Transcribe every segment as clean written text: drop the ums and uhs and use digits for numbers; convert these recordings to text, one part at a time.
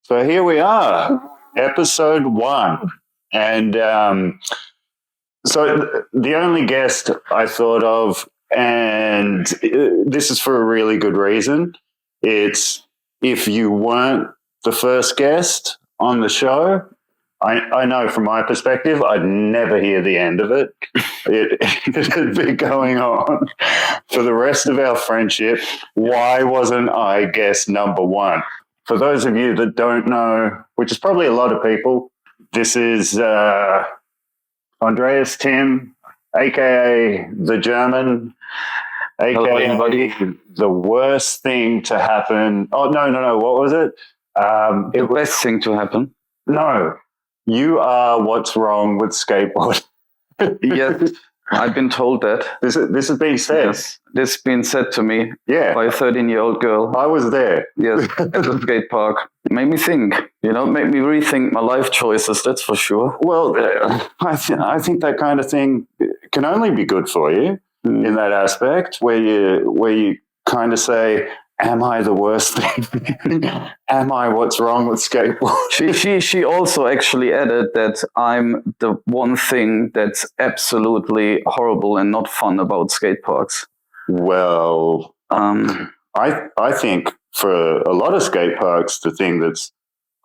So here we are, episode 1. And so the only guest I thought of, and this is for a really good reason, it's if you weren't the first guest on the show, I know from my perspective, I'd never hear the end of it. It'd be going on for the rest of our friendship. Why wasn't I guest number 1? For those of you that don't know, which is probably a lot of people, this is Andreas Timm, a.k.a. the German, a.k.a. the worst thing to happen. Oh, no. What was it? The best thing to happen. No. You are what's wrong with skateboard. Yes, I've been told that. This has been said. Yes, this has been said to me by a 13-year-old girl. I was there. Yes, at the skate park. It made me think, made me rethink my life choices, that's for sure. Well, I think that kind of thing can only be good for you in that aspect where you kind of say, am I the worst thing? Am I what's wrong with skateboard? She also actually added that I'm the one thing that's absolutely horrible and not fun about skate parks. Well, I think for a lot of skate parks, the thing that's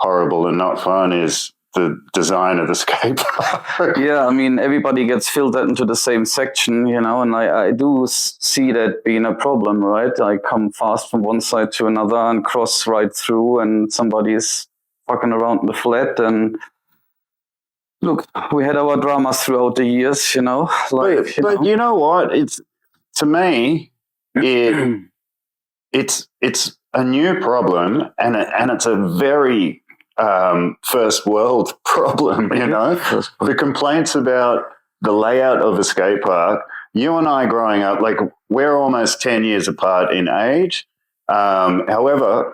horrible and not fun is the design of the skate park. Yeah, I mean, everybody gets filtered into the same section, and I do see that being a problem, right? I come fast from one side to another and cross right through, and somebody's fucking around in the flat. And look, we had our dramas throughout the years, But you know what? It's, to me, it's a new problem, and it's a very first world problem, The complaints about the layout of a skate park, you and I growing up, like we're almost 10 years apart in age. However,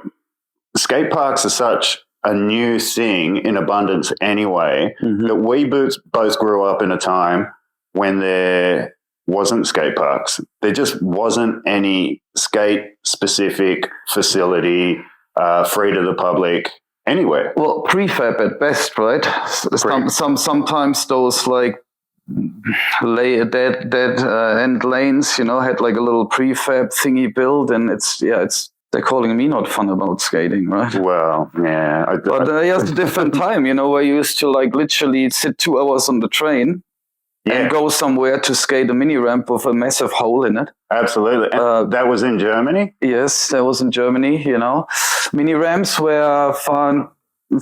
skate parks are such a new thing in abundance anyway, that we both grew up in a time when there wasn't skate parks. There just wasn't any skate specific facility free to the public anywhere. Well, prefab at best, right? Sometimes those like dead end lanes, had like a little prefab thingy built, and they're calling me not fun about skating, right? Well, yeah. But it's a different time, where you used to like literally sit 2 hours on the train and go somewhere to skate a mini ramp with a massive hole in it. Absolutely. That was in Germany? Yes, that was in Germany, Mini ramps were far and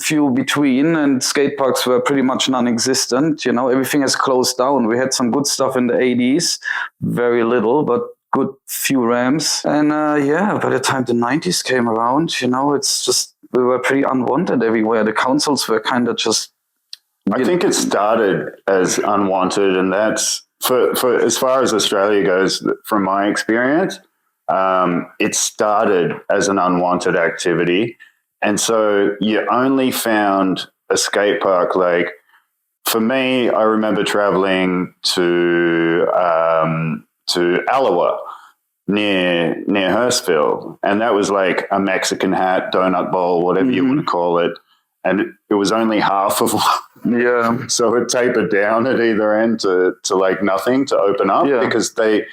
few between, and skate parks were pretty much non-existent. Everything has closed down. We had some good stuff in the 80s, very little, but good few ramps. And by the time the 90s came around, it's just, we were pretty unwanted everywhere. The councils were kind of just... I think it started as unwanted, and that's for as far as Australia goes, from my experience, it started as an unwanted activity. And so you only found a skate park, like for me, I remember traveling to Alloa near Hurstville, and that was like a Mexican hat, donut bowl, whatever you want to call it. And it was only half of one. Yeah. So it tapered down at either end to like nothing to open up, because they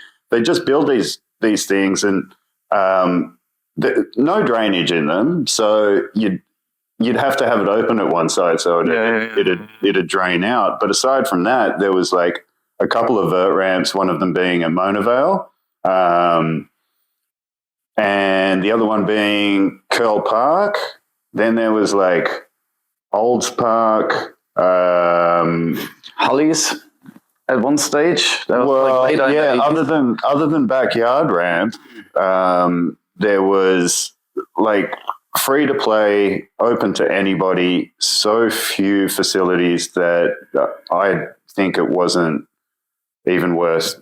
just build these things and no drainage in them. So you'd have to have it open at one side so it'd drain out. But aside from that, there was like a couple of vert ramps, one of them being at Monavale, and the other one being Curl Park. Then there was like Olds Park, Hollies at one stage. That was other than backyard ramp, there was like free to play, open to anybody. So few facilities that I think it wasn't even worth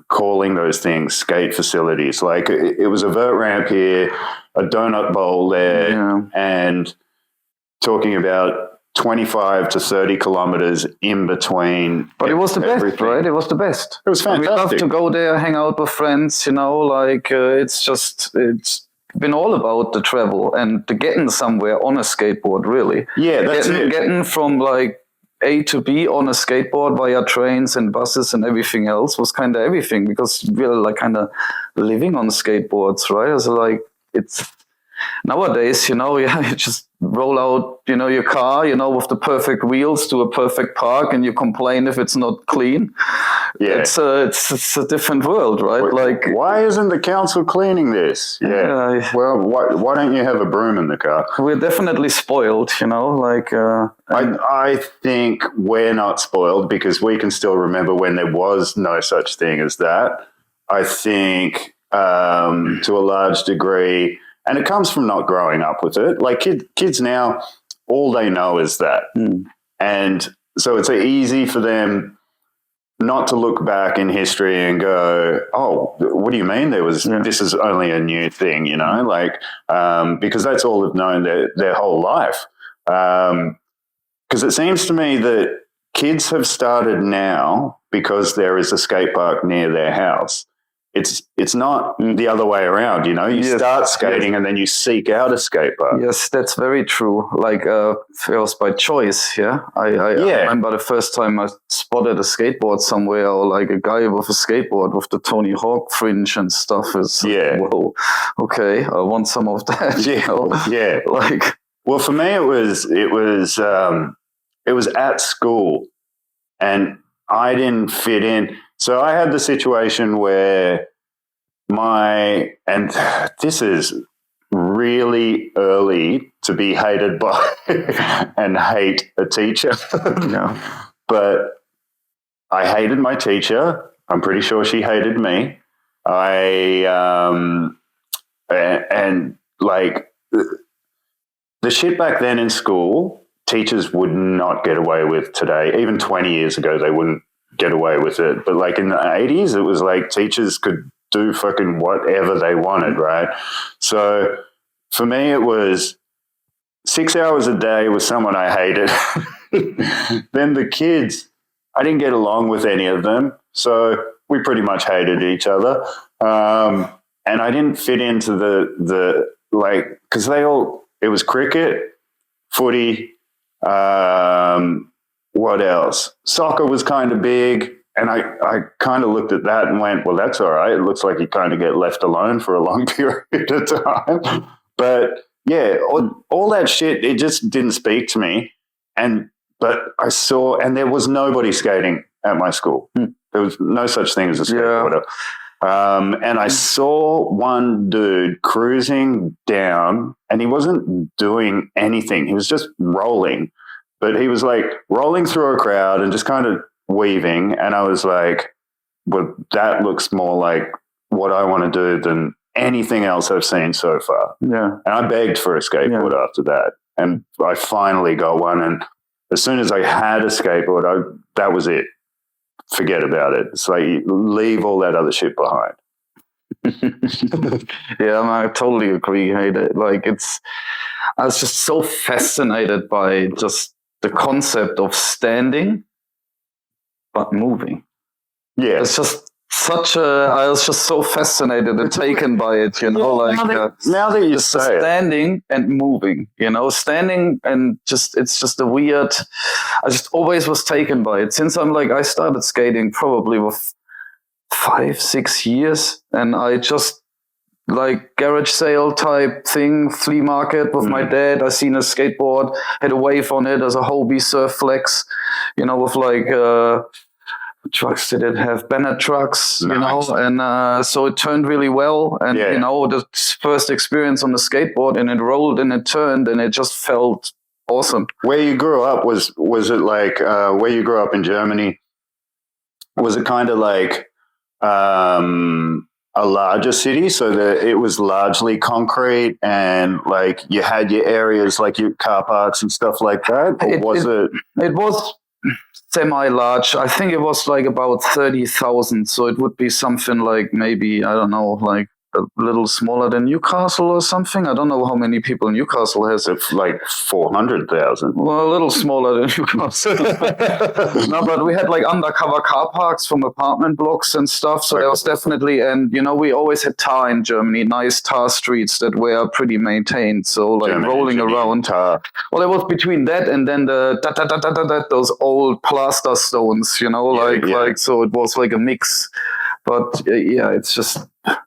calling those things skate facilities. Like it was a vert ramp here, a donut bowl there, and talking about 25 to 30 kilometers in between. But it was the best, right? It was the best. It was fantastic. We love to go there, hang out with friends, it's been all about the travel and the getting somewhere on a skateboard, really. Yeah, that's it. Getting from like A to B on a skateboard via trains and buses and everything else was kind of everything, because we're like kind of living on skateboards, right? So like it's nowadays, you just roll out, your car, with the perfect wheels to a perfect park, and you complain if it's not clean. Yeah, it's a different world, right? Like, why isn't the council cleaning this? Yeah. Well, why don't you have a broom in the car? We're definitely spoiled, like. I think we're not spoiled because we can still remember when there was no such thing as that. I think to a large degree. And it comes from not growing up with it. Like kids now, all they know is that. And so it's easy for them not to look back in history and go, oh, what do you mean this is only a new thing, because that's all they've known their whole life. Because it seems to me that kids have started now because there is a skate park near their house. It's not the other way around, You start skating and then you seek out a skate park. Yes, that's very true. Like it was by choice. Yeah, I remember the first time I spotted a skateboard somewhere, or like a guy with a skateboard with the Tony Hawk fringe and stuff. Whoa, okay, I want some of that. Yeah. Like, well, for me, it was at school, and I didn't fit in. So I had the situation where and this is really early to be hated by and hate a teacher. But I hated my teacher. I'm pretty sure she hated me. And like the shit back then in school, teachers would not get away with today. Even 20 years ago, they wouldn't get away with it. But like in the 80s, it was like teachers could do fucking whatever they wanted, right? So for me, it was 6 hours a day with someone I hated. Then the kids, I didn't get along with any of them. So we pretty much hated each other. And I didn't fit into the because it was cricket, footy, what else? Soccer was kind of big, and I kind of looked at that and went, well, that's all right. It looks like you kind of get left alone for a long period of time. But yeah, all that shit, it just didn't speak to me. But I saw, and there was nobody skating at my school. There was no such thing as a skateboarder. And I saw one dude cruising down, and he wasn't doing anything. He was just rolling. But he was like rolling through a crowd and just kind of weaving. And I was like, well, that looks more like what I want to do than anything else I've seen so far. Yeah. And I begged for a skateboard after that. And I finally got one. And as soon as I had a skateboard, that was it. Forget about it. It's like, leave all that other shit behind. Yeah, I totally agree. Like I was just so fascinated by just the concept of standing but moving. Yeah, it's just I was just so fascinated and taken by it, now that you say it. Standing and moving, standing and it's just a weird, I just always was taken by it since I started skating probably with 5-6 years, and I just like garage sale type thing, flea market with my dad. I seen a skateboard, had a wave on it as a Hobie Surf Flex, with like trucks did it have? Bennett trucks, nice. And so it turned really well. And the first experience on the skateboard, and it rolled and it turned, and it just felt awesome. Where you grew up, was it like where you grew up in Germany? Was it kind of like a larger city, so that it was largely concrete, and like you had your areas like your car parks and stuff like that? Or it was semi-large. I think it was like about 30,000. So it would be something like maybe, I don't know, like a little smaller than Newcastle or something. I don't know how many people Newcastle has. It's like 400,000. Well, a little smaller than Newcastle. No, but we had like undercover car parks from apartment blocks and stuff. So there was definitely, and we always had tar in Germany, nice tar streets that were pretty maintained. So like rolling around. Tar. Well, it was between that and then those old plaster stones, so it was like a mix. But it's just, I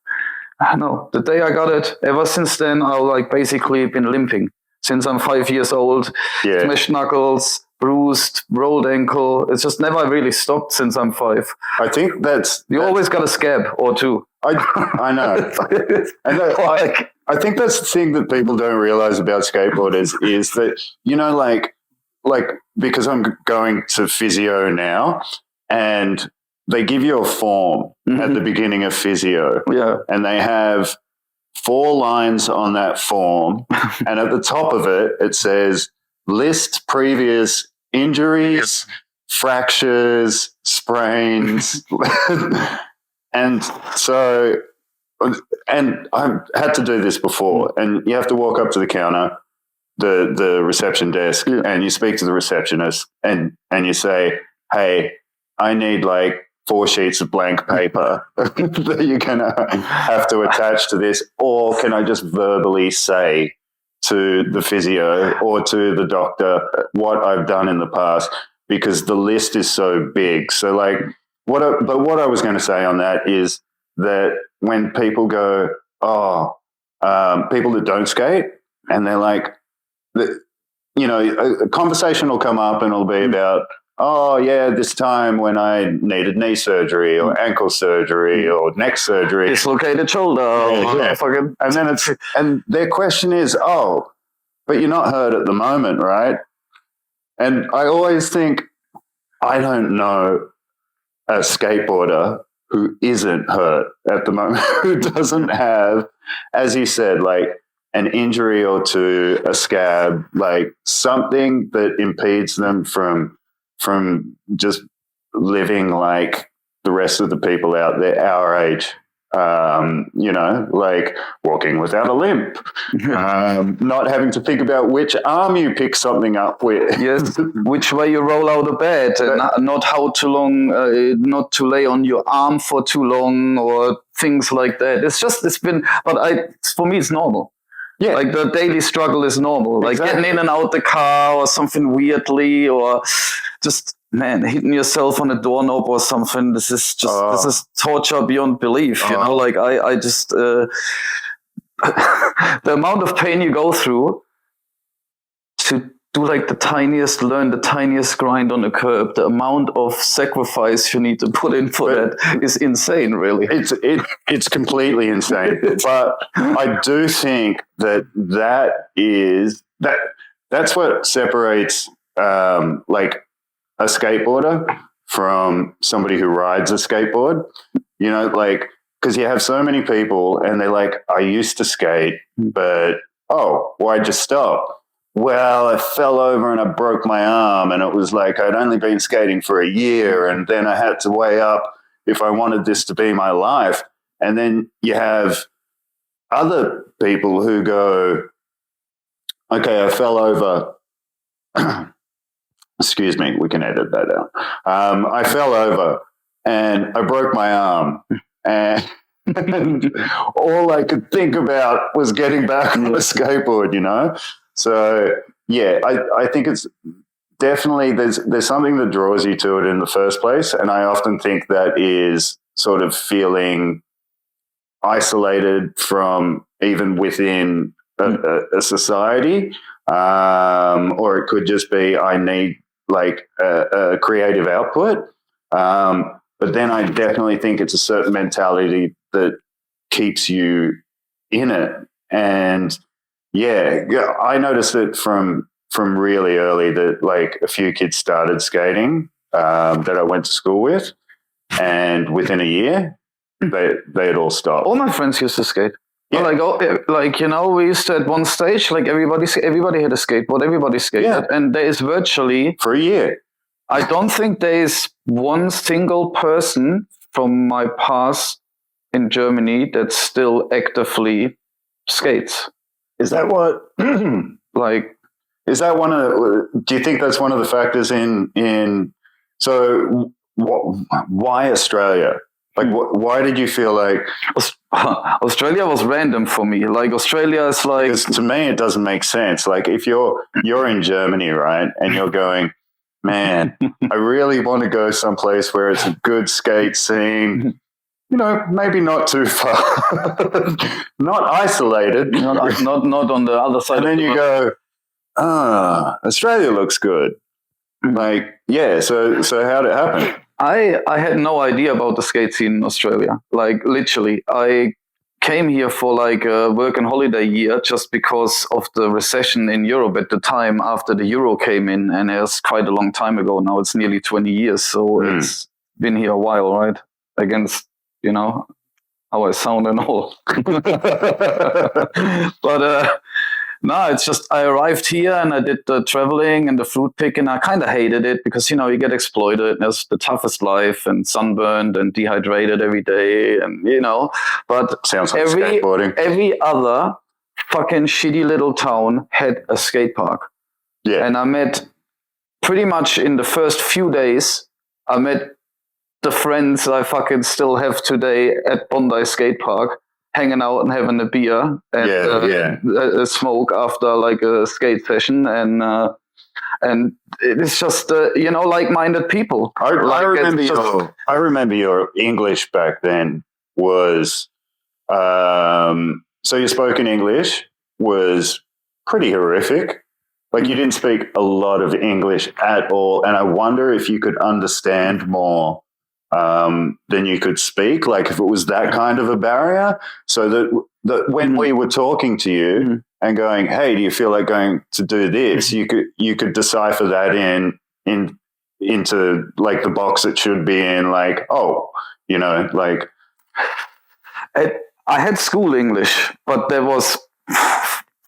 don't know. The day I got it, ever since then, I've like basically been limping. Since I'm 5 years old, smashed knuckles, bruised, rolled ankle. It's just never really stopped since I'm 5. I think that's always got a scab or two. I know. I think that's the thing that people don't realize about skateboarders is that, like because I'm going to physio now and they give you a form at the beginning of physio. Yeah. And they have 4 lines on that form. And at the top of it, it says list previous injuries, fractures, sprains. And so, and I had to do this before, and you have to walk up to the counter, the reception desk, and you speak to the receptionist and you say, hey, I need like 4 sheets of blank paper that you're going to have to attach to this, or can I just verbally say to the physio or to the doctor what I've done in the past, because the list is so big. So like, what I was going to say on that is that when people go, people that don't skate, and they're like, a conversation will come up and it'll be about, this time when I needed knee surgery or ankle surgery or neck surgery, dislocated shoulder, and then and their question is, but you're not hurt at the moment, right? And I always think, I don't know a skateboarder who isn't hurt at the moment, who doesn't have, as you said, like an injury or two, a scab, like something that impedes them from just living like the rest of the people out there our age, like walking without a limp, not having to think about which arm you pick something up with. Yes, which way you roll out of bed, and not how too long, not to lay on your arm for too long, or things like that. For me, it's normal. Yeah, like the daily struggle is normal, like getting in and out the car or something weirdly, or just hitting yourself on a doorknob or something. This is torture beyond belief. Like I just the amount of pain you go through to do like learn the tiniest grind on a curb, the amount of sacrifice you need to put in for that is insane, really. It's completely insane. But I do think that's what separates like a skateboarder from somebody who rides a skateboard, like, because you have so many people and they're like, I used to skate, but why'd you stop? Well, I fell over and I broke my arm, and it was like I'd only been skating for a year, and then I had to weigh up if I wanted this to be my life. And then you have other people who go, okay, I fell over. Excuse me, we can edit that out. I fell over and I broke my arm, and all I could think about was getting back on a skateboard, So yeah, I think it's definitely there's something that draws you to it in the first place, and I often think that is sort of feeling isolated from even within a society, or it could just be I need like a creative output. But then I definitely think it's a certain mentality that keeps you in it. And yeah, I noticed it from really early that like a few kids started skating that I went to school with, and within a year they had all stopped. All my friends used to skate. Yeah. We used to at one stage, like everybody had a skateboard, everybody skated, and there is virtually for a year. I don't think there is one single person from my past in Germany that still actively skates. Is that what? Like, is that one of? Do you think that's one of the factors in? So, why Australia? Like, why did you feel like Australia was random for me? Like, Australia is like, because to me it doesn't make sense. Like, if you're in Germany, right, and you're going, man, I really want to go someplace where it's a good skate scene. You know, maybe not too far, not isolated, not on the other side. And then you go, Australia looks good. Like, yeah. So how'd it happen? I had no idea about the skate scene in Australia. Like, literally, I came here for like a work and holiday year just because of the recession in Europe at the time after the euro came in, and it was quite a long time ago. Now it's nearly 20 years, so it's been here a while, right? Against, you know, how I sound and all. But no, it's just I arrived here and I did the traveling and the fruit picking. I kind of hated it because, you know, you get exploited. It's the toughest life and sunburned and dehydrated every day, and, you know. But sounds like skateboarding. Every other fucking shitty little town had a skate park. Yeah. And I met pretty much in the first few days, I met the friends I fucking still have today at Bondi Skate Park, hanging out and having a beer and a smoke after like a skate session, and it's just you know, like-minded people. I remember your English back then was so your spoken English was pretty horrific. Like, you didn't speak a lot of English at all, and I wonder if you could understand more than you could speak, like if it was that kind of a barrier, so that when we were talking to you and going, hey, do you feel like going to do this, you could decipher that into like the box it should be in, like, oh, you know, like I had school English, but there was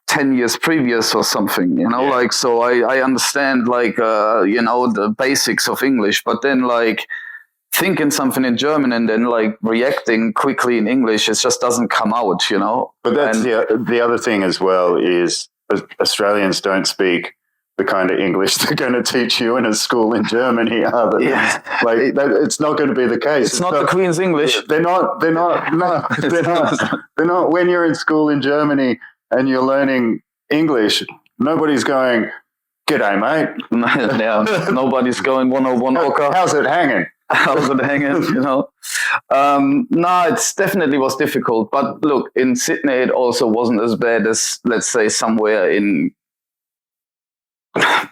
10 years previous or something, you know, like, so I understand like you know, the basics of English, but then like thinking something in German and then like reacting quickly in English, it just doesn't come out, you know. But that's the other thing as well, is Australians don't speak the kind of English they're going to teach you in a school in Germany, are they? Yeah. Like, it's not going to be the case. It's not the Queen's English. They're not. No, they're not. When you're in school in Germany and you're learning English, nobody's going, "G'day, mate." Yeah, nobody's going 101 Oka. How's it hanging? How's it hanging? You know. No, it's definitely was difficult. But look, in Sydney, it also wasn't as bad as, let's say, somewhere in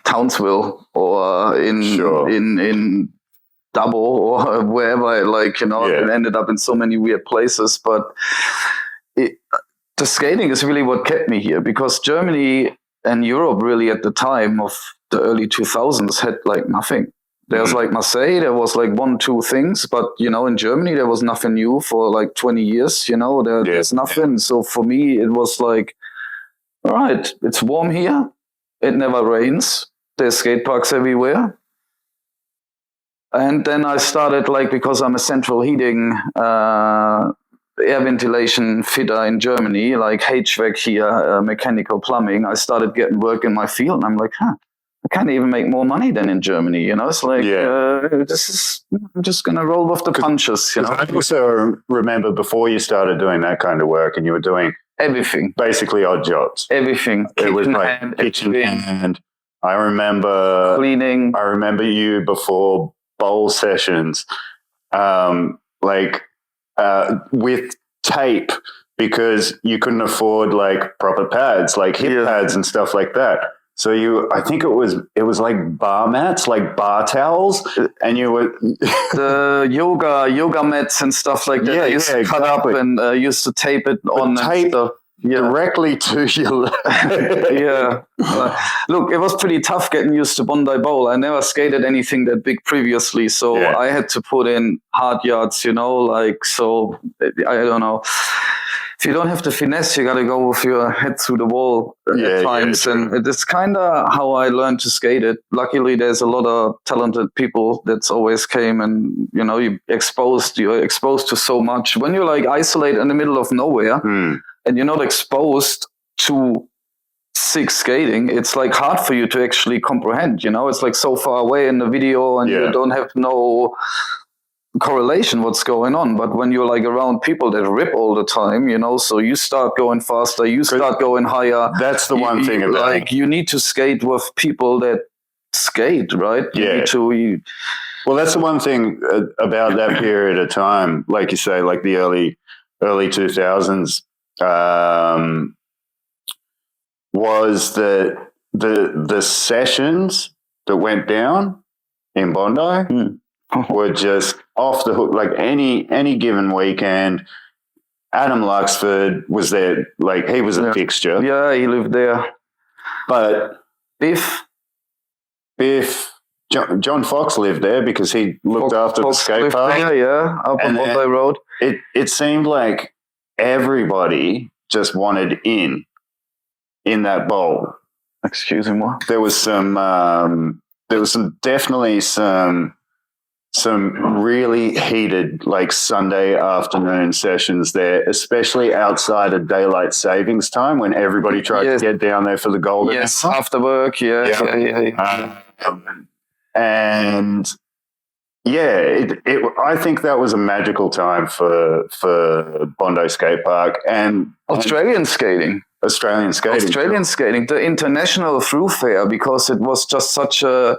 Townsville or in Damo or wherever, like, you know, it ended up in so many weird places. But the skating is really what kept me here, because Germany and Europe really at the time of the early 2000s had like nothing. There's like Marseille, there was like 1-2 things, but, you know, in Germany, there was nothing new for like 20 years, you know, there's nothing. So for me, it was like, all right, it's warm here. It never rains. There's skate parks everywhere. And then I started, like, because I'm a central heating air ventilation fitter in Germany, like HVAC here, mechanical plumbing, I started getting work in my field. And I'm like, I can't even make more money than in Germany, you know? It's like, I'm just going to roll off the punches, you know? I also remember before you started doing that kind of work and you were doing everything, basically odd jobs. Everything. It was like kitchen hand. I remember cleaning. I remember you before bowl sessions, with tape, because you couldn't afford like proper pads, like hip pads and stuff like that. So I think it was like bar mats, like bar towels, and you were the yoga mats and stuff like that. I used to cut up and used to tape it on tape and stuff. Directly to your leg. Look, it was pretty tough getting used to Bondi Bowl. I never skated anything that big previously, so I had to put in hard yards, you know, like, so I don't know. if you don't have the finesse, you got to go with your head through the wall at times. And it's kind of how I learned to skate it. Luckily, there's a lot of talented people that's always came, and you're exposed to so much. When you're like isolated in the middle of nowhere and you're not exposed to sick skating, it's like hard for you to actually comprehend. It's like so far away in the video, and you don't have no correlation what's going on. But when you're like around people that rip all the time, so you start going faster, you start going higher. That's the one thing about like you need to skate with people that skate, right? Well, that's the one thing about that period of time, like you say, like the early 2000s, was that the sessions that went down in Bondi were just off the hook. Like any given weekend, Adam Luxford was there. Like he was a fixture. Yeah, he lived there. But Biff, John Fox lived there because he looked after the skate park. Up on Bondi Road. It seemed like everybody just wanted in that bowl. Excuse me, what? There was definitely some really heated like Sunday afternoon sessions there, especially outside of daylight savings time when everybody tried to get down there for the golden hour. After work, and I think that was a magical time for Bondi Skate Park and Australian skating, the international through fair, because it was just such a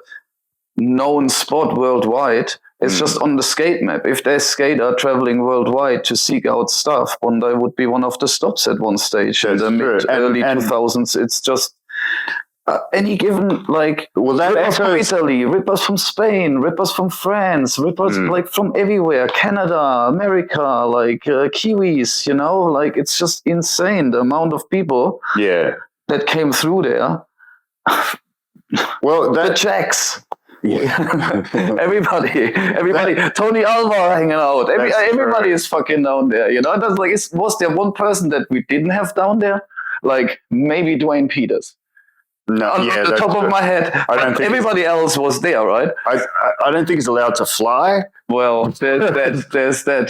known spot worldwide. It's just on the skate map. If there's skater traveling worldwide to seek out stuff, Bondi would be one of the stops at one stage in the early 2000s. It's just any given, like, rippers from Italy, rippers from Spain, rippers from France, rippers like from everywhere, Canada, America, like Kiwis, like it's just insane the amount of people that came through there. Well, the Czechs. everybody, Tony Alva hanging out. Everybody is fucking down there, That's like, was there one person that we didn't have down there? Like maybe Dwayne Peters. No, on the top of my head, I don't think everybody else was there, right? I don't think he's allowed to fly. Well, there's that,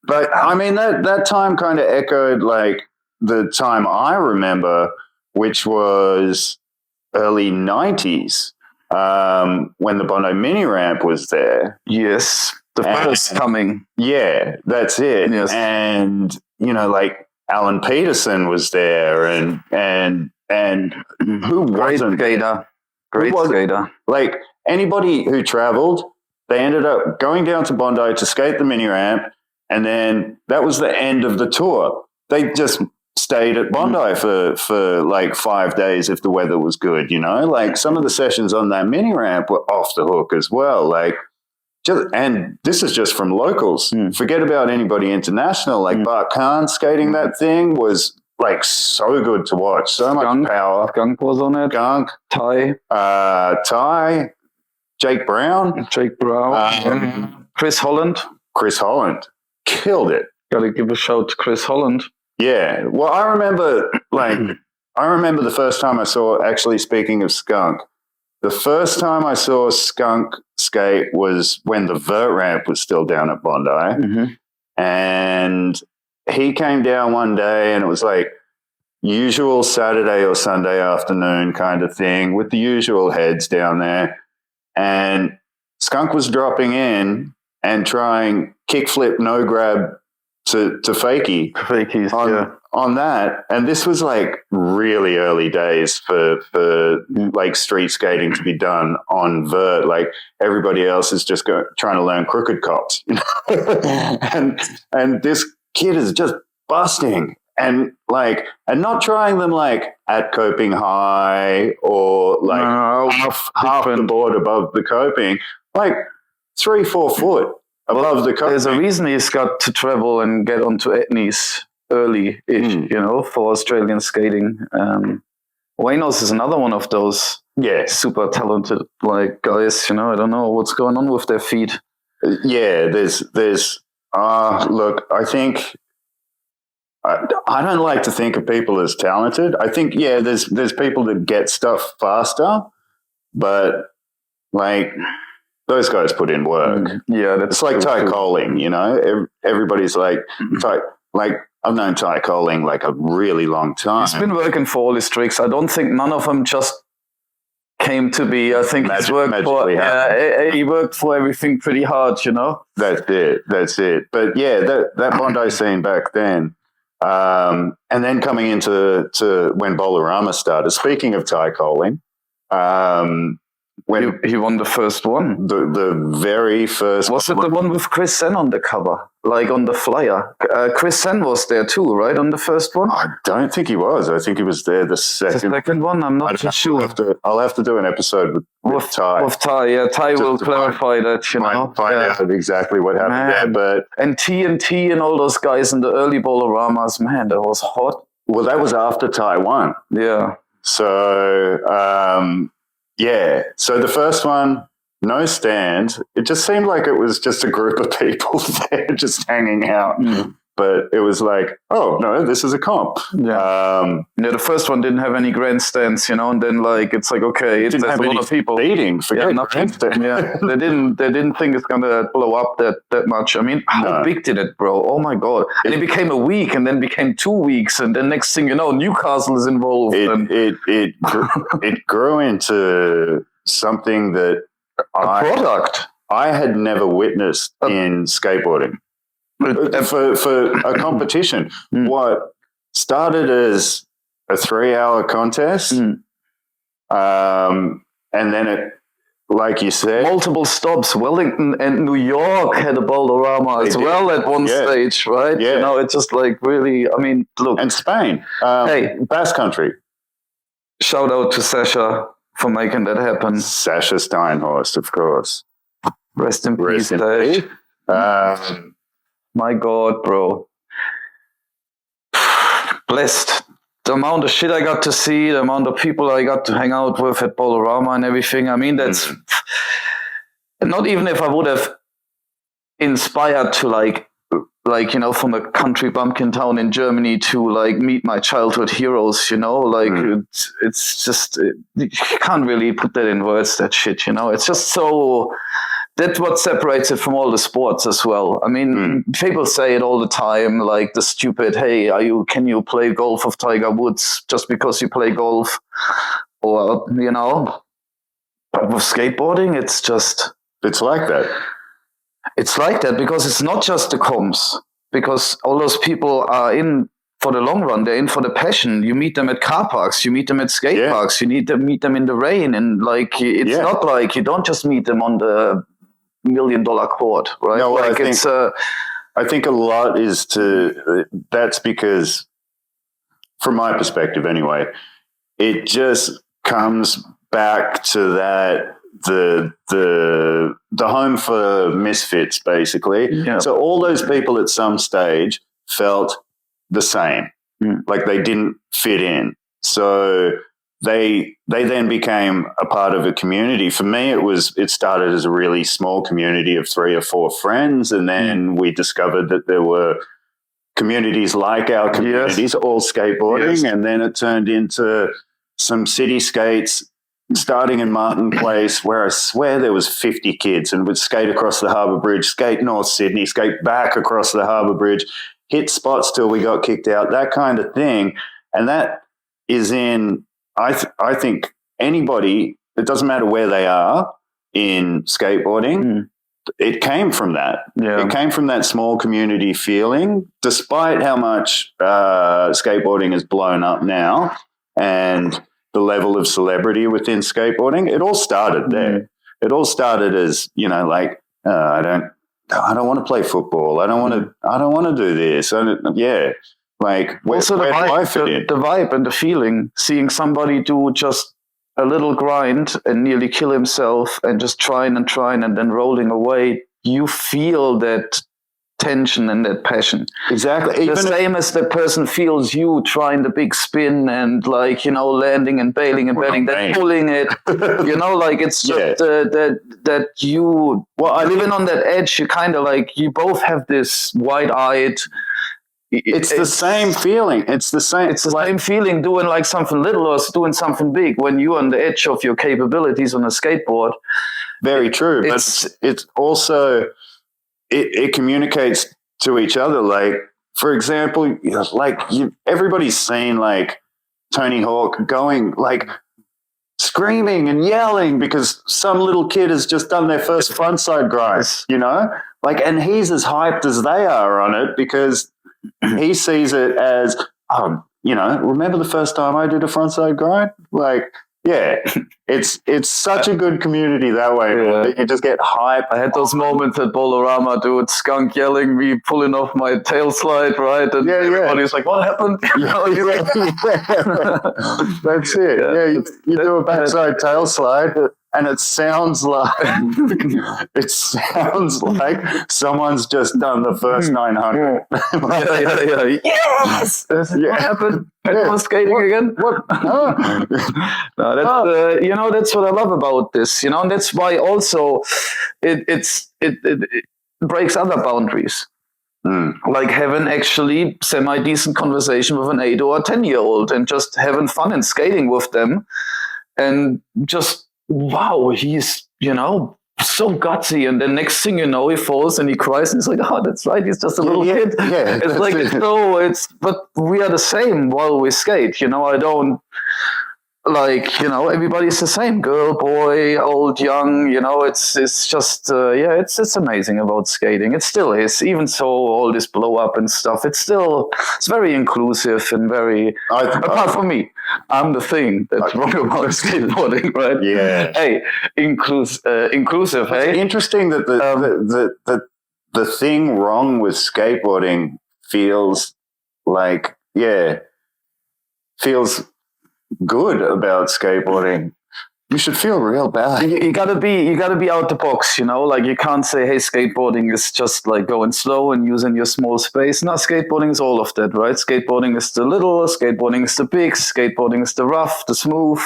But I mean that time kind of echoed like the time I remember, which was early 90s. When the Bondi mini ramp was there. Yes, the first coming. Yeah, that's it. Yes. And like Alan Peterson was there, and who wasn't? Great skater. Like anybody who traveled, they ended up going down to Bondi to skate the mini ramp, and then that was the end of the tour. They just stayed at Bondi for like 5 days if the weather was good, like some of the sessions on that mini ramp were off the hook as well. Like and this is just from locals. Forget about anybody international. Like Bart Kahn skating that thing was like so good to watch. So much power. Gunk was on it. Ty, Jake Brown, Chris Holland killed it. Got to give a shout to Chris Holland. Yeah. Well, I remember the first time I saw, actually speaking of Skunk, the first time I saw Skunk skate was when the vert ramp was still down at Bondi. And he came down one day and it was like usual Saturday or Sunday afternoon kind of thing with the usual heads down there. And Skunk was dropping in and trying kickflip, no grab to fakies on that. And this was like really early days for like street skating to be done on vert. Like everybody else is just trying to learn crooked cops, and this kid is just busting and not trying them like at coping high or like half the board above the coping, like 3-4 foot above the coping. There's a reason he's got to travel and get onto Etnies early-ish, for Australian skating. Waynos is another one of those super talented guys, I don't know what's going on with their feet. Yeah, there's look, I think I don't like to think of people as talented. I think, there's people that get stuff faster, but like those guys put in work. Yeah, that's It's like Ty Coling, everybody's like, I've known Ty Coling like a really long time. He's been working for all his tricks. I don't think none of them just came to be. I think he worked for everything pretty hard, That's it. But yeah, that Bondi scene back then, and then coming into when Bowl-A-Rama started. Speaking of Ty Coling, when he won the first one, the very first. Was it the one with Chris Sen on the cover, like on the flyer? Chris Sen was there too, right, on the first one? I don't think he was. I think he was there the second. The second one, I'm not sure. I'll have to do an episode with Ty. With Ty, yeah. Ty will clarify that, Find out exactly what happened there. And TNT and all those guys in the early Bowl-A-Ramas, man, that was hot. Well, that was after Ty won. Yeah. So, so the first one, no stand. It just seemed like it was just a group of people there just hanging out. But it was like, oh, no, this is a comp. Yeah. The first one didn't have any grandstands, and then it's like, okay, there's a lot of people. Seating, forget grandstand. Yeah, they didn't think it's going to blow up that much. I mean, how big did it, bro? Oh, my God. And it became a week and then became 2 weeks. And then next thing you know, Newcastle is involved. It grew into something that product I had never witnessed in skateboarding. For a competition, what started as a 3-hour contest, and then it, like you said, multiple stops. Wellington and New York had a Bowl-A-Rama as well at one stage, right? Yeah. It's just like really. I mean, look, and Spain, Basque Country. Shout out to Sasha for making that happen. Sasha Steinhorst, of course. Rest in peace, Sash. My God, bro. Blessed. The amount of shit I got to see, the amount of people I got to hang out with at Bowl-A-Rama and everything. I mean, that's not even if I would have inspired to from a country bumpkin town in Germany to meet my childhood heroes, it's just, you can't really put that in words, that shit, it's just so. That's what separates it from all the sports as well. I mean, people say it all the time, like the stupid, hey, can you play golf with Tiger Woods just because you play golf? Or, but with skateboarding, it's like that. It's like that because it's not just the comps, because all those people are in for the long run. They're in for the passion. You meet them at car parks, you meet them at skate parks, you need to meet them in the rain. And it's not like you don't just meet them on the $1 million court, right? No, I think a lot is that's because, from my perspective anyway, it just comes back to that the home for misfits, basically. Yeah. So all those people at some stage felt the same, like they didn't fit in. So they then became a part of a community. For me, it started as a really small community of 3 or 4 friends, and then we discovered that there were communities like our communities, all skateboarding, and then it turned into some city skates, starting in Martin Place, where I swear there was 50 kids, and would skate across the Harbour Bridge, skate North Sydney, skate back across the Harbour Bridge, hit spots till we got kicked out, that kind of thing. And that is in... I think anybody, it doesn't matter where they are in skateboarding, it came from that. Yeah. It came from that small community feeling, despite how much skateboarding has blown up now and the level of celebrity within skateboarding. It all started there. It all started as, I don't want to play football. I don't want to do this. Also the vibe and the feeling, seeing somebody do just a little grind and nearly kill himself and just trying and then rolling away, you feel that tension and that passion. Exactly. The same as the person feels you trying the big spin and landing and bailing and bailing, then pulling it, it's just that you living on that edge, you kind of you both have this wide-eyed it's the same feeling. It's the same. It's the same feeling doing like something little or doing something big when you're on the edge of your capabilities on a skateboard. Very true. But it's also, it communicates to each other. Like, for example, like everybody's seen like Tony Hawk going like screaming and yelling because some little kid has just done their first frontside grind, you know? Like, and he's as hyped as they are on it because he sees it as, you know, remember the first time I did a frontside grind? Like, yeah, it's such a good community that way. Yeah. That you just get hype. I had those moments at Bowl-A-Rama, dude, skunk yelling, me pulling off my tail slide, right? And everybody's like, what happened? That's it. Yeah, you do a backside tail slide. And it sounds like someone's just done the first 900. Yes, what happened? I'm skating again. What? No, that's you know, that's what I love about this. You know, and that's why also it breaks other boundaries. Like having actually semi-decent conversation with an 8 or 10-year-old and just having fun and skating with them, and just. Wow, he's, you know, so gutsy. And then next thing you know, he falls and he cries and he's like, oh, that's right. He's just a little kid. Yeah, it's like, but we are the same while we skate. You know, I don't like, you know, everybody's the same, girl, boy, old, young, you know, it's just, it's amazing about skating. It still is, even so all this blow up and stuff, it's very inclusive and very, apart from me, I'm the thing that's wrong about skateboarding, right? Yeah. Hey, inclusive, hey? It's interesting that the thing wrong with skateboarding feels good about skateboarding. You should feel real bad. You gotta be out the box, you know. Like you can't say, "Hey, skateboarding is just like going slow and using your small space." No, skateboarding is all of that, right? Skateboarding is the little, skateboarding is the big, skateboarding is the rough, the smooth.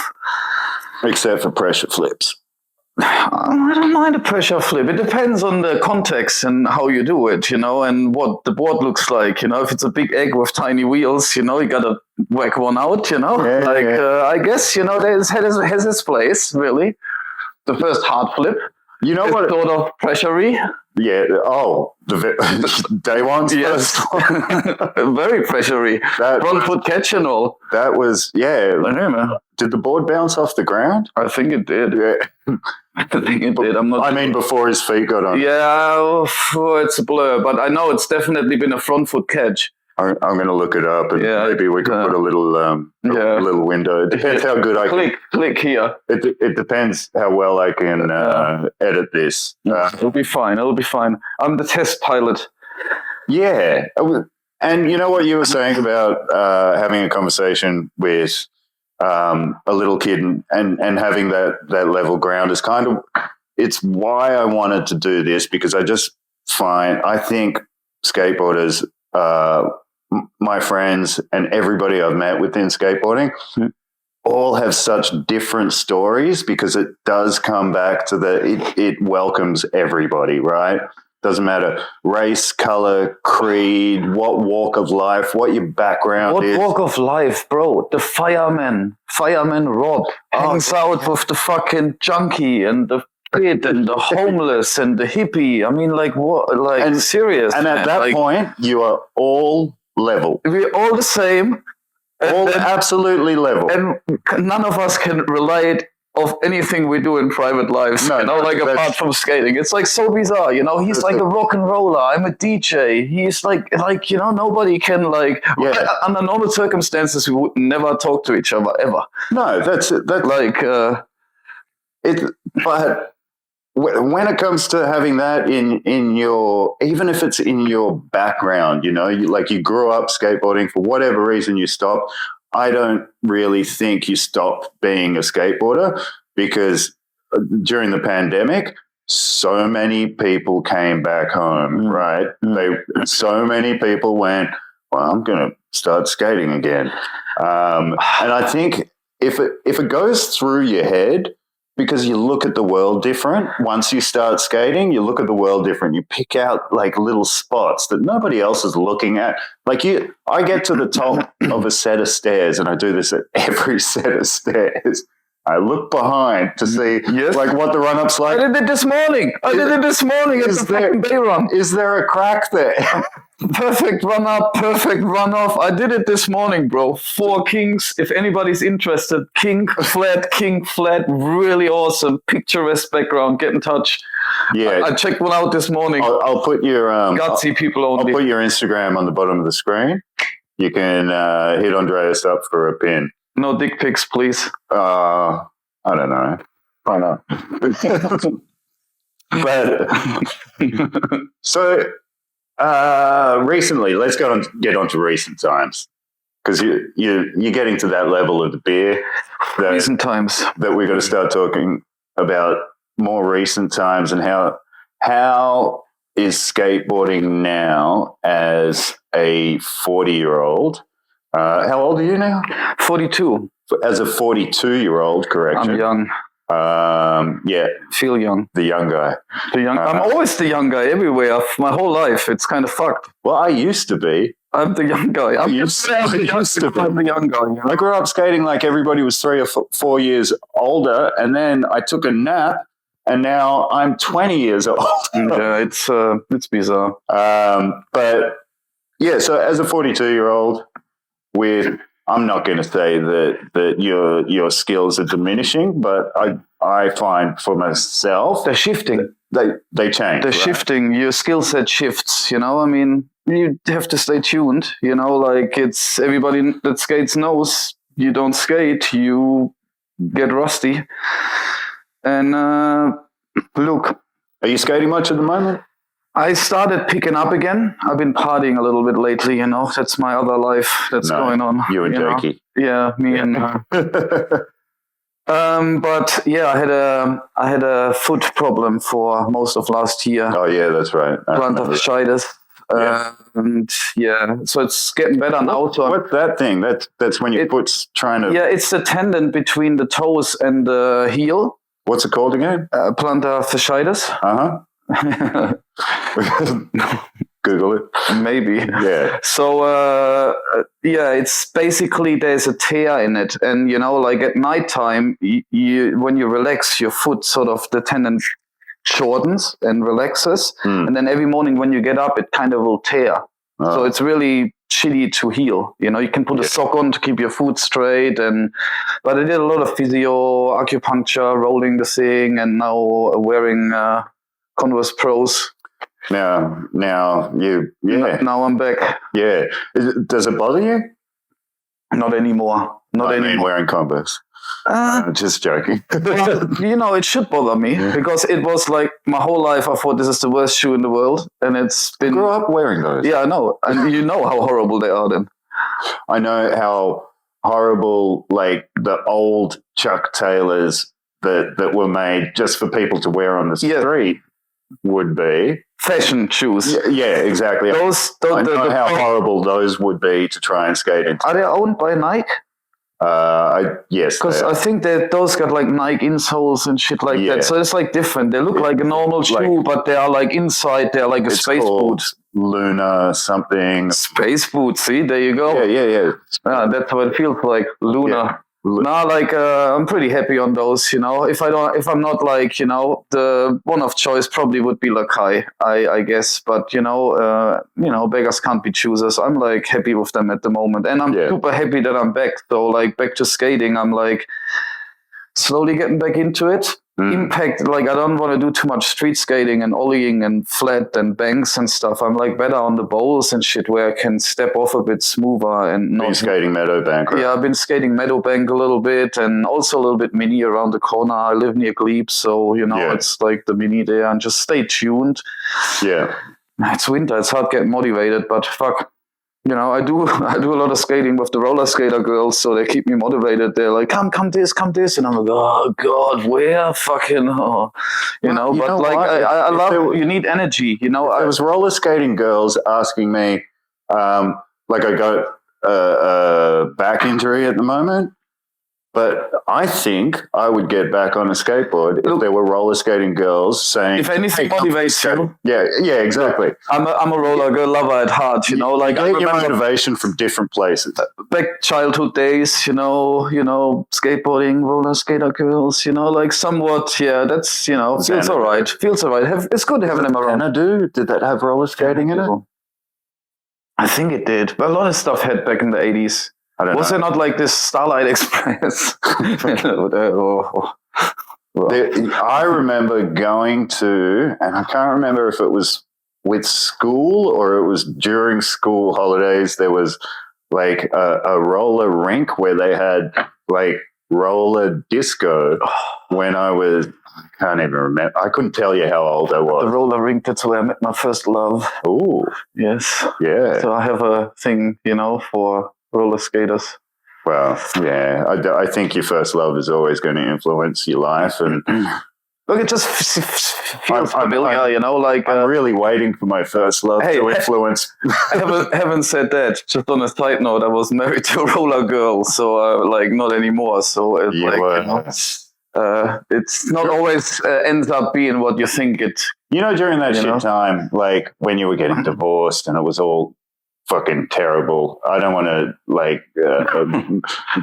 Except for pressure flips. I don't mind a pressure flip. It depends on the context and how you do it, you know, and what the board looks like. You know, if it's a big egg with tiny wheels, you know, you gotta whack one out, you know. I guess, you know, it has its place, really. The first hard flip. You know what? Sort of pressure-y. Yeah. Oh, day one's yes. first one. Very pressure-y. Front foot catch and all. That was, yeah. I know, man. Did the board bounce off the ground? I think it did. Yeah. I think it did. I'm not. I mean, before his feet got on. Yeah, it's a blur, but I know it's definitely been a front foot catch. I'm going to look it up, and maybe we can put a little little window. It depends how good I can click here. It depends how well I can edit this. It'll be fine. It'll be fine. I'm the test pilot. Yeah, and you know what you were saying about having a conversation with a little kid and having that level ground is kind of, it's why I wanted to do this, because I think skateboarders, my friends and everybody I've met within skateboarding all have such different stories, because it does come back to it welcomes everybody, right? Doesn't matter race, color, creed, what walk of life, what your background is. What walk of life, bro? The fireman Rob hangs out with the fucking junkie and the kid and the homeless and the hippie. I mean, like what? Like, and serious. And at that point, you are all level. We're all the same. All absolutely level. And none of us can relate of anything we do in private lives, you know, like apart from skating. It's like so bizarre, you know. He's like a rock and roller. I'm a DJ. He's like you know, nobody can under normal circumstances we would never talk to each other ever. No, that's like but when it comes to having that in your, even if it's in your background, you know, you grew up skateboarding, for whatever reason you stopped. I don't really think you stopped being a skateboarder, because during the pandemic, so many people came back home, right? So many people went, well, I'm going to start skating again. And I think if it goes through your head because you look at the world different. Once you start skating, you look at the world different. You pick out like little spots that nobody else is looking at. Like I get to the top of a set of stairs, and I do this at every set of stairs. I look behind to see like what the run-up's like. I did it this morning. At the fucking bay run. Is there a crack there? Perfect run up, perfect run off. I did it this morning, bro. 4 kings. If anybody's interested, king flat, really awesome, picturesque background. Get in touch. Yeah, I checked one out this morning. I'll put your gutsy people only. I'll put your Instagram on the bottom of the screen. You can hit Andreas up for a pin. No dick pics, please. I don't know. Why not? But so recently, let's get on to recent times, because you're getting to that level of the beer. Recent times that we've got to start talking about more recent times, and how is skateboarding now as a 40-year-old? How old are you now? 42. As a 42-year-old, correction. I'm young. Yeah. Feel young. The young guy. I'm always the young guy everywhere. My whole life. It's kind of fucked. Well, I used to be. I'm the young guy. I'm the young guy. You know? I grew up skating like everybody was 3 or 4 years older, and then I took a nap, and now I'm 20 years old. Yeah, it's bizarre. But yeah, so as a 42-year-old, I'm not going to say that your skills are diminishing, but I find for myself they're shifting. They change. They're shifting. Your skill set shifts. You know, I mean, you have to stay tuned. You know, like it's everybody that skates knows. You don't skate, you get rusty. And look, are you skating much at the moment? I started picking up again. I've been partying a little bit lately, you know. That's my other life that's going on. You and Jakey. Yeah, me and but yeah, I had a foot problem for most of last year. Oh yeah, that's right. Plantar fasciitis. And yeah, so it's getting better now. So what's that thing? That's when your foot's trying to... Yeah, it's the tendon between the toes and the heel. What's it called again? Plantar fasciitis. Google it. Maybe. Yeah. So yeah, it's basically there's a tear in it, and you know, like at nighttime, you when you relax your foot, sort of the tendon shortens and relaxes, and then every morning when you get up, it kind of will tear. So it's really shitty to heal. You know, you can put a sock on to keep your foot straight, but I did a lot of physio, acupuncture, rolling the thing, and now wearing Converse Pros. Now you, Now I'm back. Yeah. Does it bother you? Not anymore. Not anymore. Wearing Converse. Just joking. Well, you know, it should bother me because it was like my whole life I thought this is the worst shoe in the world, and it's been... I grew up wearing those. Yeah, I know. And you know how horrible they are then. I know how horrible, like, the old Chuck Taylors that were made just for people to wear on the street would be. Fashion shoes. Yeah, exactly. I know how horrible those would be to try and skate into. Are they owned by Nike? Yes. Because I think that those got like Nike insoles and shit like that. So it's like different. They look like a normal shoe, but they are like inside, they're like a space boot. Luna something. Space boot, see? There you go. Yeah. That's what it feels like. Luna. No, like I'm pretty happy on those, you know. If I'm not like, you know, the one of choice probably would be Lakai, I guess. But you know, beggars can't be choosers. I'm like happy with them at the moment, and I'm super happy that I'm back. So like back to skating, I'm like slowly getting back into it. Impact, like I don't want to do too much street skating and ollieing and flat and banks and stuff. I'm like better on the bowls and shit where I can step off a bit smoother and not... Been skating Meadowbank, right? Yeah, I've been skating Meadowbank a little bit and also a little bit mini around the corner. I live near Glebe, so you know it's like the mini there, and just stay tuned. Yeah. It's winter, it's hard getting motivated, but fuck. You know, I do a lot of skating with the roller skater girls, so they keep me motivated. They're like, come this, and I'm like, oh god, where fucking, you know. But like, I love. You need energy, you know. There was roller skating girls asking me, like, I got a back injury at the moment, But I think I would get back on a skateboard if there were roller skating girls saying, if anything motivates you. Yeah, exactly. I'm a roller girl lover at heart, you know. Like I get your remember motivation from different places. back childhood days, you know, skateboarding, roller skater girls, you know, like somewhat, yeah. That's feels all right. Feels all right. It's good having them around. Did that have roller skating in it? I think it did, but a lot of stuff had back in the 80s. Was there not like this Starlight Express? I remember going to, and I can't remember if it was with school or it was during school holidays. There was like a roller rink where they had like roller disco when I can't even remember. I couldn't tell you how old I was. The roller rink, that's where I met my first love. Oh. Yes. Yeah. So I have a thing, for roller skaters. Well, yeah, I think your first love is always going to influence your life. And look, it just feels familiar, like... I'm really waiting for my first love to influence. I haven't said that. Just on a side note, I was married to a roller girl, so not anymore. So it's it's not always ends up being what you think it. During that shit time, like when you were getting divorced and it was all fucking terrible. I don't want to it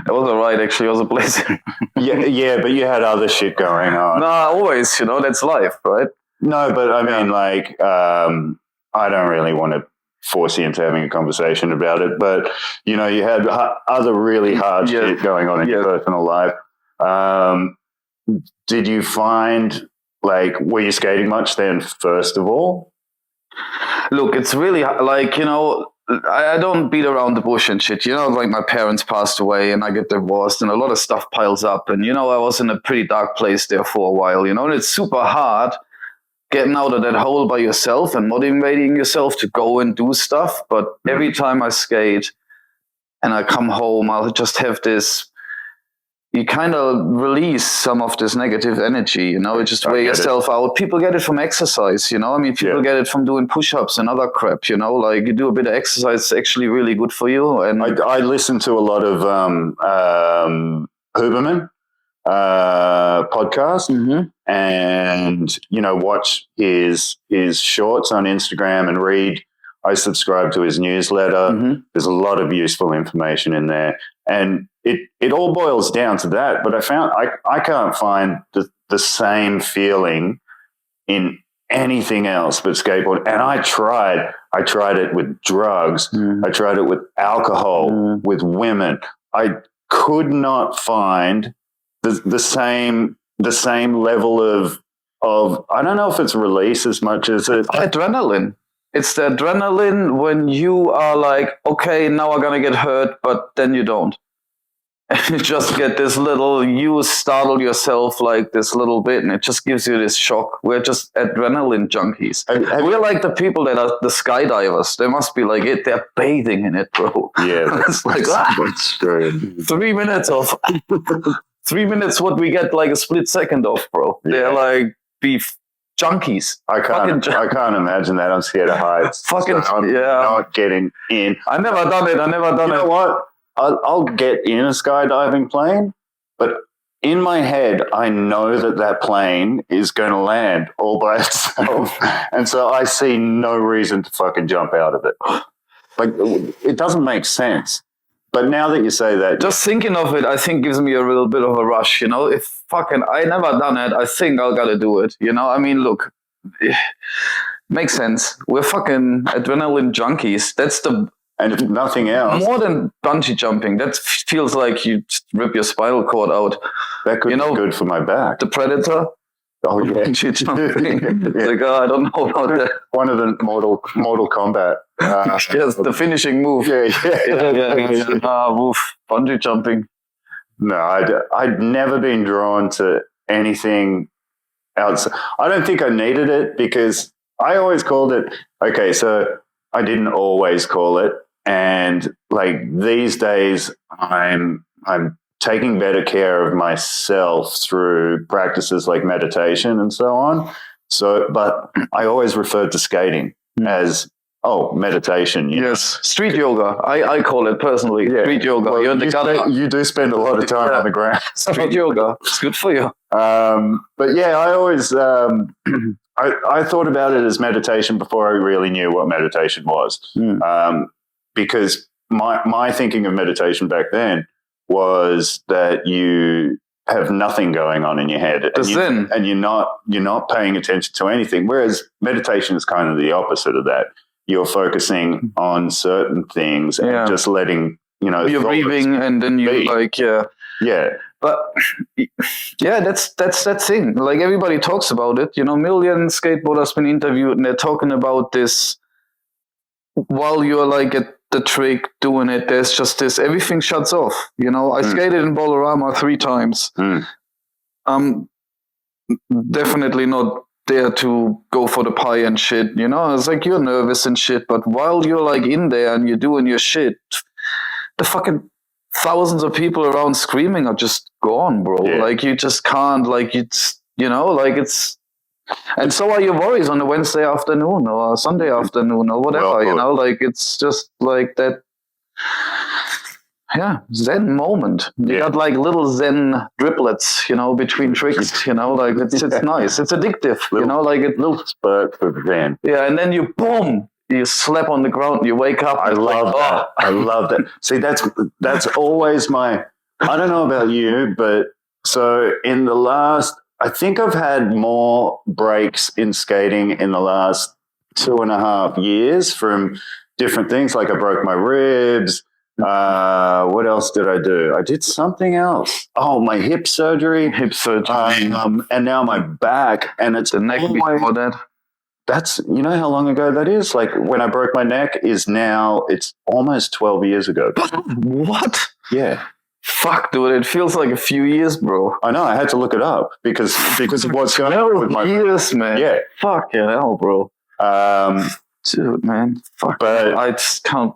was all right, actually. It was a blessing. yeah, but you had other shit going on. No, always, that's life, right? No, but I mean, I don't really want to force you into having a conversation about it, but you had other really hard shit going on in your personal life. Did you find, were you skating much then, first of all? Look, it's really I don't beat around the bush and shit. Like my parents passed away and I get divorced and a lot of stuff piles up. And, I was in a pretty dark place there for a while, and it's super hard getting out of that hole by yourself and motivating yourself to go and do stuff. But every time I skate and I come home, I'll just have this, you kind of release some of this negative energy, you just wear yourself out. People get it from exercise, people get it from doing push-ups and other crap, like you do a bit of exercise, it's actually really good for you. And I listen to a lot of Huberman podcast and, watch his shorts on Instagram and read. I subscribe to his newsletter. There's a lot of useful information in there. And it all boils down to that. But I can't find the same feeling in anything else but skateboard. And I tried it with drugs. I tried it with alcohol, with women. I could not find the same level of I don't know if it's release as much as it's adrenaline. It's the adrenaline when you are like, okay, now I'm going to get hurt, but then you don't. And you just get this little, you startle yourself like this little bit, and it just gives you this shock. We're just adrenaline junkies. We're like the people that are the skydivers. They must be like it. They're bathing in it, bro. Yeah. It's like, that's true. 3 minutes of, 3 minutes what we get like a split second of, bro. Yeah. They're like beef junkies. I can't imagine that. I'm scared of heights. I'm not getting in. I never done it. You know what? I'll get in a skydiving plane, but in my head, I know that plane is going to land all by itself. And so I see no reason to fucking jump out of it. Like, it doesn't make sense. But now that you say that, just thinking of it, I think gives me a little bit of a rush, If I never done it, I think I'll gotta do it, I mean, look, makes sense. We're fucking adrenaline junkies. And if nothing else, more than bungee jumping, that feels like you just rip your spinal cord out. That could be good for my back. The Predator. Oh yeah, bungee jumping. Yeah. Like, I don't know about that. One of the Mortal Kombat. Yes, the finishing move. Yeah. Woof. Bungee jumping. No, I'd never been drawn to anything else. I don't think I needed it because I always called it. Okay, so I didn't always call it, and like these days, I'm taking better care of myself through practices like meditation and so on. So, but I always referred to skating as Oh, meditation. Yes, street yoga. I call it personally. Yeah. Street yoga. Well, You're in the gutter. you do spend a lot of time on the ground. Street yoga. It's good for you. But yeah, I always I thought about it as meditation before I really knew what meditation was. Because my thinking of meditation back then was that you have nothing going on in your head, and you're not paying attention to anything. Whereas meditation is kind of the opposite of that. You're focusing on certain things and just letting you're breathing, and then you yeah. But yeah, that's that thing. Like everybody talks about it. Million skateboarders been interviewed, and they're talking about this. While you're like at the trick doing it, there's just this. Everything shuts off. I skated in Bowl-A-Rama 3 times. I'm definitely not there to go for the pie and shit. It's like you're nervous and shit, but while you're like in there and you're doing your shit, the fucking thousands of people around screaming are just gone, bro. Yeah. Like you just can't, like it's, like it's, and so are your worries on a Wednesday afternoon or a Sunday afternoon or whatever, like it's just like that. Yeah, Zen moment. You got like little Zen driplets, between tricks, like it's nice. It's addictive, like it little spurt of Zen. Yeah, and then you boom, you slap on the ground, you wake up. I love that. I love that. See, that's always my. I don't know about you, but so in the last, I think I've had more breaks in skating in the last 2.5 years from different things. Like I broke my ribs. What else did I do? I did something else. Oh, my hip surgery. And now my back, and it's the neck before that. That's, how long ago that is? Like when I broke my neck is now, it's almost 12 years ago. What? Yeah. Fuck, dude, it feels like a few years, bro. I know, I had to look it up because of what's going on with my years, man. Yeah. Fuck hell, bro. Dude, man. Fuck. But I just can't.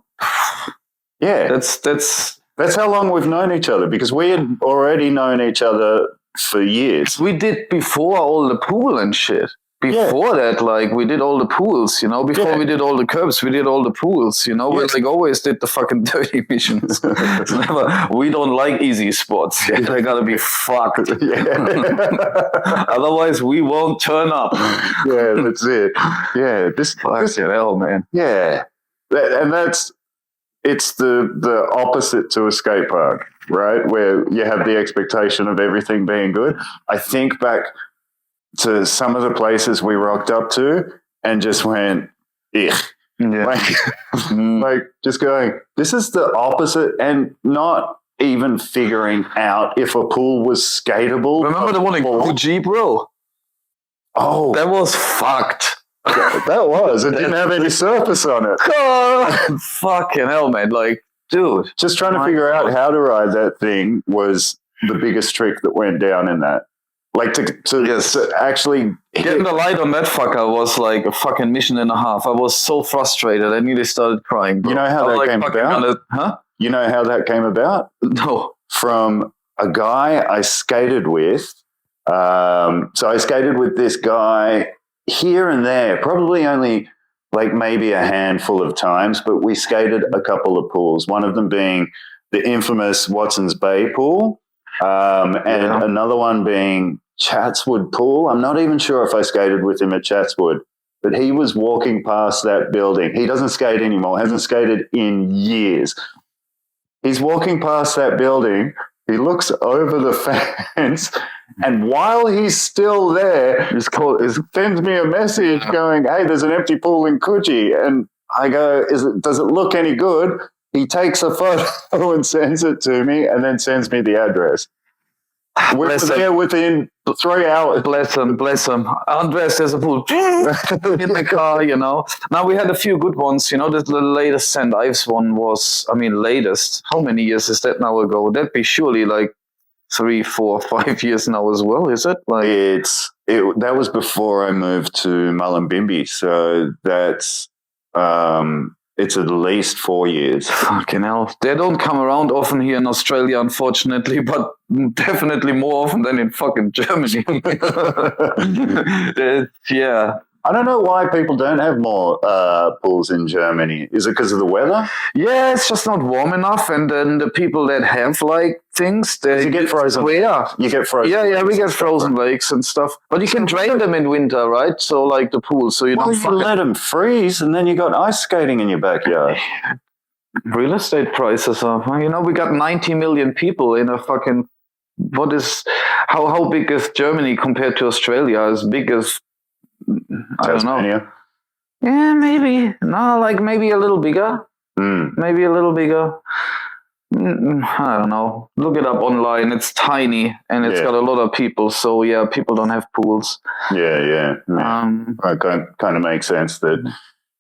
Yeah. That's how long we've known each other, because we had already known each other for years. We did before all the pool and shit. Before that, like, we did all the pools, Before we did all the curbs, we did all the pools, We like always did the fucking dirty missions. We don't like easy spots. They gotta be fucked. Otherwise, we won't turn up. Yeah, that's it. Yeah, this hell, man. Yeah, and it's the opposite to a skate park, right? Where you have the expectation of everything being good. I think back to some of the places we rocked up to and just went, ugh. Yeah. Like just going, this is the opposite, and not even figuring out if a pool was skatable. Remember the one in Fuji, bro? Oh. That was fucked. That was. It didn't have any surface on it. Oh, fucking hell, man. Like, dude. Just trying to figure out how to ride that thing was the biggest trick that went down in that. Like to actually getting the light on that fucker was like a fucking mission and a half. I was so frustrated. I nearly started crying. Bro. You know how that came about? You know how that came about? No. From a guy I skated with. So I skated with this guy here and there, probably only like maybe a handful of times, but we skated a couple of pools. One of them being the infamous Watson's Bay pool, and another one being Chatswood Pool. I'm not even sure if I skated with him at Chatswood, but he was walking past that building. He doesn't skate anymore, hasn't skated in years. He's walking past that building. He looks over the fence, and while he's still there, he sends me a message going, hey, there's an empty pool in Coogee. And I go, does it look any good? He takes a photo and sends it to me, and then sends me the address. We're there within 3 hours. Bless him. Andreas, there's a pool in the car, Now we had a few good ones, The latest St. Ives one was, latest. How many years is that now ago? That'd be surely like 3, 4, 5 years now as well, is it? Like that was before I moved to Mullumbimby, so that's it's at least 4 years. Fucking hell. They don't come around often here in Australia, unfortunately, but definitely more often than in fucking Germany. Yeah. I don't know why people don't have more pools in Germany. Is it because of the weather? Yeah, it's just not warm enough, and then the people that have like things, they You get frozen. Yeah, You get frozen. yeah, we get frozen lakes and stuff. But you can drain them in winter, right? So like the pool, so you Well, don't you let them freeze, and then you got ice skating in your backyard. Real estate prices are. We got 90 million people in a fucking. What is how big is Germany compared to Australia? As big as I don't know. Tasmania. Yeah, maybe. No, like maybe a little bigger. Maybe a little bigger. I don't know. Look it up online. It's tiny and it's got a lot of people. So yeah, people don't have pools. Yeah. It kind of makes sense that,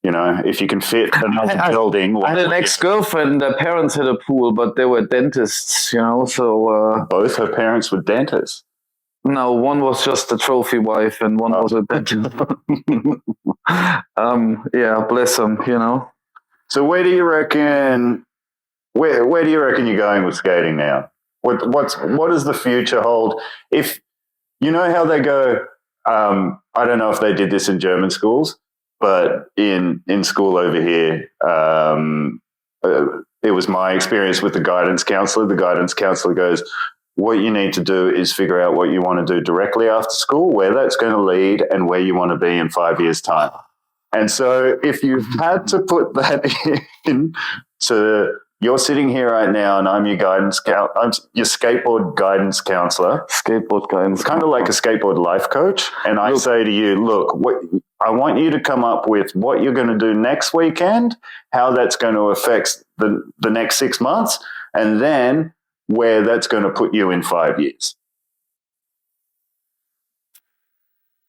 if you can fit another building. I had an ex-girlfriend. Their parents had a pool, but they were dentists. So both her parents were dentists. No, one was just a trophy wife, and one was a dentist. Yeah, bless them. So where do you reckon? Where do you reckon you're going with skating now? What does the future hold? If you know how they go, I don't know if they did this in German schools, but in school over here, it was my experience with the guidance counselor. The guidance counselor goes, what you need to do is figure out what you want to do directly after school, where that's going to lead, and where you want to be in 5 years' time. And so if you had to put that in to, you're sitting here right now and I'm your I'm your skateboard guidance counselor. Skateboard guidance. Kind of like a skateboard life coach. And I say to you, look, I want you to come up with what you're going to do next weekend, how that's going to affect the next 6 months, and then where that's going to put you in 5 years.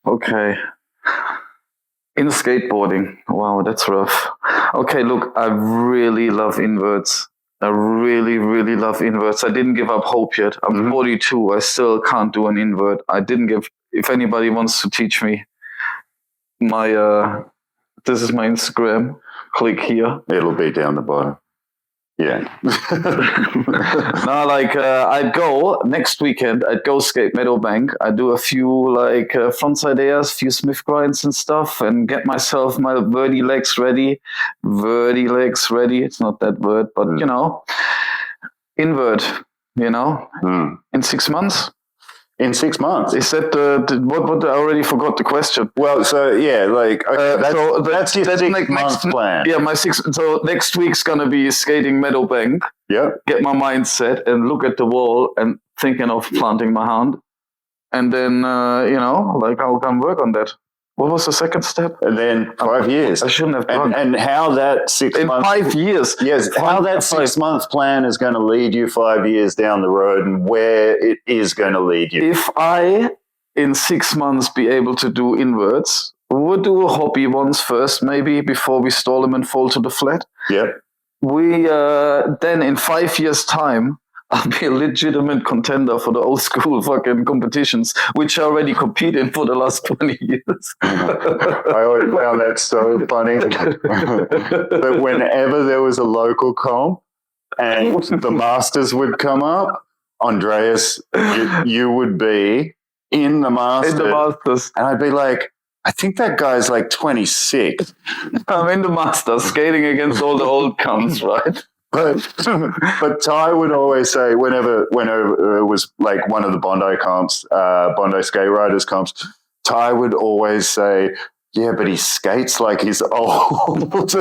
Okay. In skateboarding. Wow, that's rough. Okay, look, I really love inverts. I really, really love inverts. I didn't give up hope yet. I'm 42. I still can't do an invert. If anybody wants to teach me, this is my Instagram. Click here. It'll be down the bottom. Yeah. No, I'd go next weekend. I'd go skate Meadowbank. I'd do a few frontside airs, few Smith grinds and stuff, and get myself my verdy legs ready. Verdy legs ready. It's not that word, but invert. In 6 months. In 6 months. Is that what? I already forgot the question. Well, so yeah, that's your 6 months plan. Yeah, my 6. So next week's gonna be skating Meadowbank. Yeah. Get my mind set and look at the wall and thinking of planting my hand, and then I'll come work on that. What was the second step? And then 5 years. I shouldn't have done. And how that 6 months... In 5 years. Yes, how that 6 month plan is going to lead you 5 years down the road and where it is going to lead you. If I, in 6 months, be able to do inverts, we'll do a hobby ones first, maybe, before we stall them and fall to the flat. Yep. We, then in 5 years' time, I'll be a legitimate contender for the old school fucking competitions, which I already compete in for the last 20 years. I always found that so funny. But whenever there was a local comp and the Masters would come up, Andreas, you would be in the Masters. In the Masters. And I'd be like, I think that guy's like 26. I'm in the Masters, skating against all the old cunts, right? But Ty would always say whenever it was like one of the Bondi comps, Bondi skate riders comps, Ty would always say, yeah, but he skates like he's old.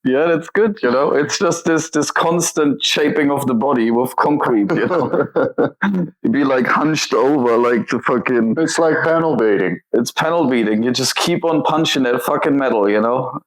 Yeah, that's good. It's just this constant shaping of the body with concrete. You'd be like hunched over, like the fucking. It's like panel beating. It's panel beating. You just keep on punching that fucking metal,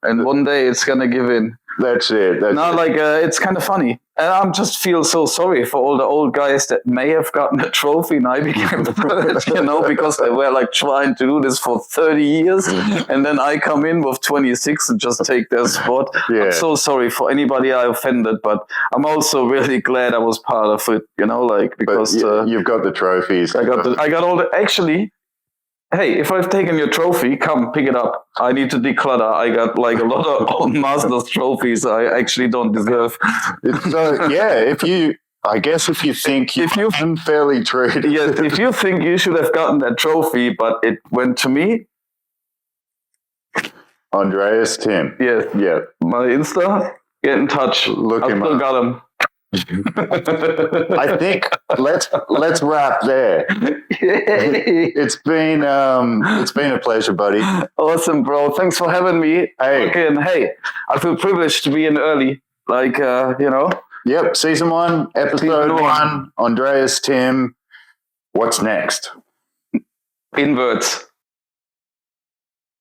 and one day it's gonna give in. That's it. It's kind of funny. And I just feel so sorry for all the old guys that may have gotten a trophy and I became the third, because they were like trying to do this for 30 years. And then I come in with 26 and just take their spot. Yeah. I'm so sorry for anybody I offended, but I'm also really glad I was part of it, because you've got the trophies. I got all the, actually, hey, if I've taken your trophy, come pick it up. I need to declutter. I got like a lot of old Masters trophies I actually don't deserve. So yeah, if you I guess if you think you're unfairly treated. Yes, if you think you should have gotten that trophy, but it went to me. Andreas Timm. Yes. Yeah. My Insta, get in touch. Look I him still up. got him. I think let's wrap there. It's been a pleasure, buddy. Awesome, bro. Thanks for having me. Hey. Hey, I feel privileged to be in early. Like, you know. Yep, season 1, episode 1, Andreas Timm. What's next? Inverts.